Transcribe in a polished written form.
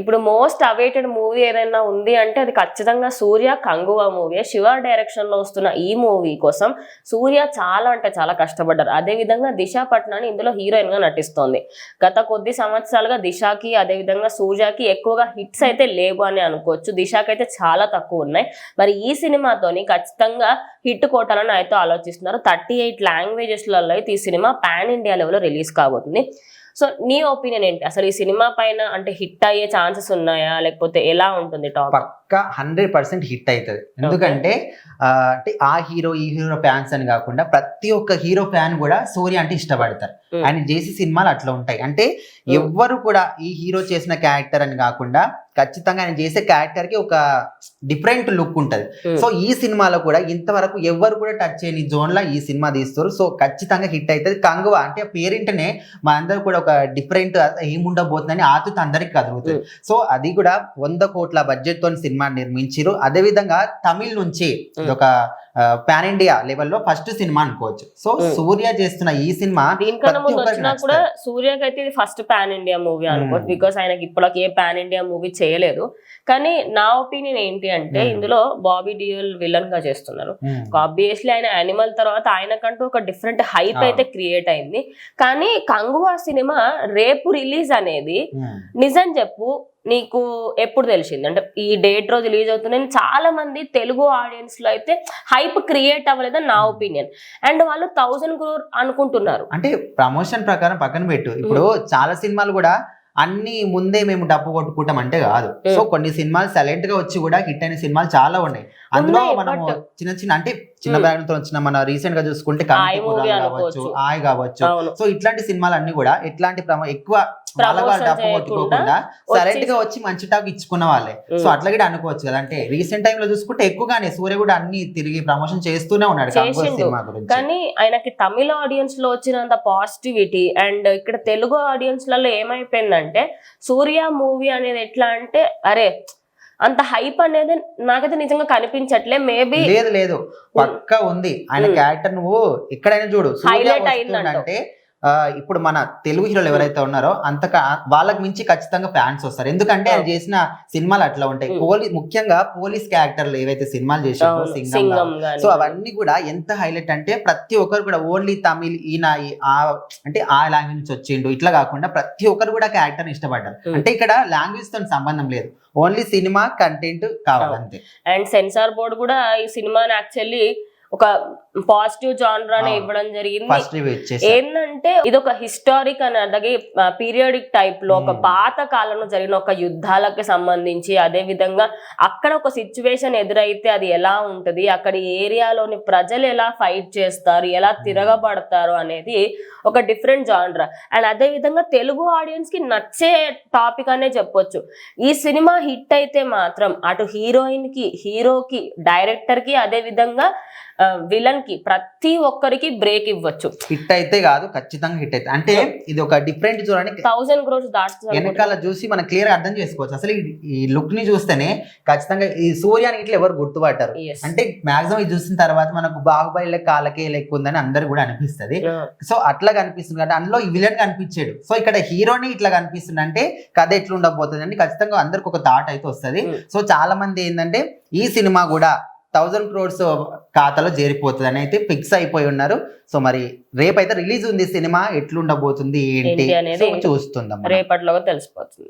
ఇప్పుడు most awaited movie ఏదైనా ఉంది అంటే అది ఖచ్చితంగా సూర్య కంగువా మూవీ. శివ డైరెక్షన్ లో వస్తున్న ఈ మూవీ కోసం సూర్య చాలా అంటే చాలా కష్టపడ్డారు. అదే విధంగా దిశ పట్నాని ఇందులో హీరోయిన్ గా నటిస్తోంది. గత కొద్ది సంవత్సరాలుగా దిశకి అదే విధంగా సూర్యకి ఎక్కువగా హిట్స్ అయితే లేవు అని అనుకోవచ్చు. దిశకి అయితే చాలా తక్కువ ఉన్నాయి. మరి ఈ సినిమాతోని ఖచ్చితంగా హిట్ కొట్టాలని అయితే ఆలోచిస్తున్నారు. 38 లాంగ్వేజెస్లలో అయితే ఈ సినిమా పాన్ ఇండియా లెవెల్లో రిలీజ్ కాబోతుంది. సో నీ ఒపీనియన్ ఏంటి? అసలు ఈ సినిమా పైన అంటే హిట్ అయ్యే ఛాన్సెస్ ఉన్నాయా, లేకపోతే ఎలా ఉంటుంది టాప్? పక్కా 100% హిట్ అవుతుంది. ఎందుకంటే అంటే ఆ హీరో ఈ హీరో ఫ్యాన్స్ అని కాకుండా ప్రతి ఒక్క హీరో ఫ్యాన్ కూడా సూర్య అంటే ఇష్టపడతారు. ఆయన చేసే సినిమాలు అట్లా ఉంటాయి. అంటే ఎవ్వరు కూడా ఈ హీరో చేసిన క్యారెక్టర్ అని కాకుండా ఖచ్చితంగా ఆయన చేసే క్యారెక్టర్ కి ఒక డిఫరెంట్ లుక్ ఉంటది. సో ఈ సినిమాలో కూడా ఇంతవరకు ఎవ్వరు కూడా టచ్ చేయని జోన్ లా ఈ సినిమా తీస్తారు. సో ఖచ్చితంగా హిట్ అవుతుంది. కంగువా అంటే పేరింటనే మనందరూ కూడా ఒక డిఫరెంట్ ఏముండబోతుందని ఆతుత అందరికి కదులుతుంది. సో అది కూడా 100 కోట్ల బడ్జెట్ తో సినిమా నిర్మించారు. అదే విధంగా తమిళ్ నుంచి ఒక పాన్ ఇండియా లెవెల్లో ఫస్ట్ సినిమా అనుకోవచ్చు. సో సూర్య చేస్తున్న ఈ సినిమా దీనికన్నా ముందు వచ్చినా కూడా సూర్యకి అయితే ఇది ఫస్ట్ పాన్ ఇండియా మూవీ అనుకోవచ్చు. బికాస్ ఆయనకి ఇప్పటికి ఏ పాన్ ఇండియా మూవీ చేయలేదు. కానీ నా ఒపీనియన్ ఏంటి అంటే ఇందులో బాబీ డియోల్ విలన్ గా చేస్తున్నారు. ఆబ్వియస్లీ ఆయన యానిమల్ తర్వాత ఆయనకంటూ ఒక డిఫరెంట్ హైప్ అయితే క్రియేట్ అయింది. కానీ కంగువా సినిమా రేపు రిలీజ్ అనేది నిజం చెప్పు నీకు ఎప్పుడు తెలిసింది? అంటే ఈ డేట్ రోజు రిలీజ్ అవుతుంది. చాలా మంది తెలుగు ఆడియన్స్ లో అయితే హైప్ క్రియేట్ అవ్వలేదని నా ఒపీనియన్. అండ్ వాళ్ళు 1000 crore అనుకుంటున్నారు. అంటే ప్రమోషన్ ప్రకారం పక్కన పెట్టు. ఇప్పుడు చాలా సినిమాలు కూడా అన్ని ముందే మేము డబ్బు కొట్టుకుంటాం అంటే కాదు. సో కొన్ని సినిమాలు సైలెంట్ గా వచ్చి కూడా హిట్ అయిన సినిమాలు చాలా ఉన్నాయి. అందులో మనము చిన్న చిన్న అంటే చిన్న బ్యాగ్ తో వచ్చిన మన రీసెంట్ గా చూసుకుంటే కావచ్చు, ఆయ్ కావచ్చు. సో ఇట్లాంటి సినిమాలు అన్ని కూడా ఎట్లాంటి ఎక్కువ డబ్బు కొట్టుకోకుండా సైలెంట్ గా వచ్చి మంచి టాక్ ఇచ్చుకున్న వాళ్ళే. సో అట్లా కూడా అనుకోవచ్చు కదా. అంటే రీసెంట్ టైమ్ లో చూసుకుంటే ఎక్కువగానే సూర్య కూడా అన్ని తిరిగి ప్రమోషన్ చేస్తూనే ఉన్నాడు సినిమా గురించి. కానీ ఆయనకి తమిళ ఆడియన్స్ లో వచ్చినంత పాజిటివిటీ అండ్ ఇక్కడ తెలుగు ఆడియన్స్ లలో ఏమైపోయిందంటే సూర్య మూవీ అనేది ఎట్లా అంటే అరే అంత హైప్ అనేది నాకైతే నిజంగా కనిపించట్లే. మేబీ లేదు పక్కా ఉంది. ఆయన క్యారెక్టర్ నువ్వు ఎక్కడైనా చూడు హైలైట్ అయిందంటే ఇప్పుడు మన తెలుగు హీరోలు ఎవరైతే ఉన్నారో వాళ్ళకి మించి ఖచ్చితంగా ఫ్యాన్స్ వస్తారు. ఎందుకంటే ఆయన చేసిన సినిమాలు అట్లా ఉంటాయి. ముఖ్యంగా పోలీస్ క్యారెక్టర్లు ఏవైతే సినిమాలు చేసారో సింగం, సో అవన్నీ కూడా ఎంత హైలైట్ అంటే ప్రతి ఒక్కరు కూడా ఓన్లీ తమిళ్ ఈయన అంటే ఆ లాంగ్వేజ్ నుంచి వచ్చిండు ఇట్లా కాకుండా ప్రతి ఒక్కరు కూడా క్యారెక్టర్ ఇష్టపడ్డారు. అంటే ఇక్కడ లాంగ్వేజ్ తో సంబంధం లేదు, ఓన్లీ సినిమా కంటెంట్ కావాలంతే. అండ్ సెన్సార్ బోర్డు కూడా ఈ సినిమాని యాక్చువల్లీ ఒక పాజిటివ్ జానరానే ఇవ్వడం జరిగింది. ఏంటంటే ఇది ఒక హిస్టారిక్ అని అలాగే పీరియాడిక్ టైప్ లో ఒక పాత కాలంలో జరిగిన ఒక యుద్ధాలకు సంబంధించి అదే విధంగా అక్కడ ఒక సిచ్యువేషన్ ఎదురైతే అది ఎలా ఉంటది, అక్కడ ఏరియాలోని ప్రజలు ఎలా ఫైట్ చేస్తారు, ఎలా తిరగబడతారు అనేది ఒక డిఫరెంట్ జానరా. అండ్ అదే విధంగా తెలుగు ఆడియన్స్ కి నచ్చే టాపిక్ అనే చెప్పొచ్చు. ఈ సినిమా హిట్ అయితే మాత్రం అటు హీరోయిన్ కి, హీరోకి, డైరెక్టర్ కి, అదే విధంగా విలన్ కి ప్రతి ఒక్కరికి బ్రేక్ ఇవ్వచ్చు. హిట్ అయితే కాదు ఖచ్చితంగా హిట్ అయితే. అంటే ఇది ఒక డిఫరెంట్ చూడడానికి 1000 crores దాటుతుంది. వెనకాల చూసి మనం క్లియర్ అర్థం చేసుకోవచ్చు. అసలు ఈ లుక్ ని చూస్తేనే ఖచ్చితంగా ఈ సూర్యానికి ఇట్లా ఎవరు గుర్తుపట్టారు. అంటే మాక్సిమం ఇది చూసిన తర్వాత మనకు బాహుబలి కాళ్ళకే లెక్క ఉందని అందరు కూడా అనిపిస్తుంది. సో అట్లా కనిపిస్తుంది కదా, అందులో ఈ విలన్ కనిపించాడు. సో ఇక్కడ హీరోని ఇట్లా కనిపిస్తుంది అంటే కథ ఎట్లా ఉండబోతుంది అని ఖచ్చితంగా అందరికి ఒక థాట్ అయితే వస్తుంది. సో చాలా మంది ఏంటంటే ఈ సినిమా కూడా 1000 crores ఖాతాలో చేరిపోతుంది అని అయితే ఫిక్స్ అయిపోయి ఉన్నారు. సో మరి రేపైతే రిలీజ్ ఉంది సినిమా, ఎట్లుండబోతుంది ఏంటి అనేది చూస్తుందాం, రేపటిలో తెలిసిపోతుంది.